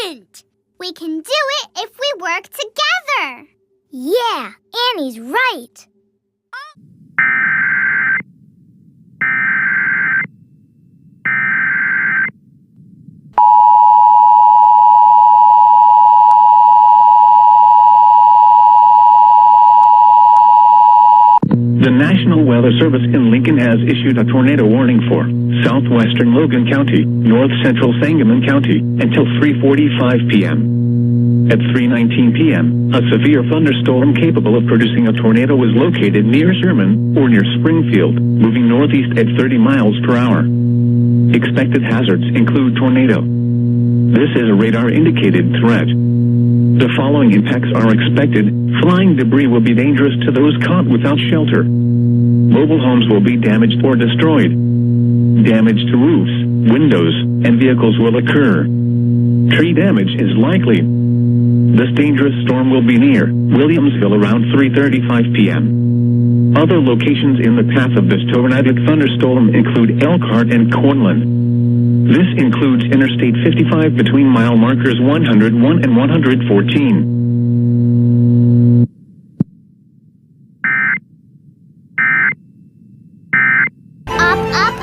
couldn't! We can do it if we work together! Yeah, Annie's right. The National Weather Service in Lincoln has issued a tornado warning for southwestern Logan County, north central Sangamon County, until 3:45 p.m. At 3:19 p.m., a severe thunderstorm capable of producing a tornado was located near Sherman, or near Springfield, moving northeast at 30 miles per hour. Expected hazards include tornado. This is a radar-indicated threat. The following impacts are expected. Flying debris will be dangerous to those caught without shelter. Mobile homes will be damaged or destroyed. Damage to roofs, windows, and vehicles will occur. Tree damage is likely. This dangerous storm will be near Williamsville around 3:35 p.m. Other locations in the path of this tornadic thunderstorm include Elkhart and Cornland. This includes Interstate 55 between mile markers 101 and 114.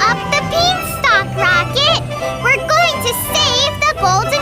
Up the beanstalk, Rocket! We're going to save the Boulder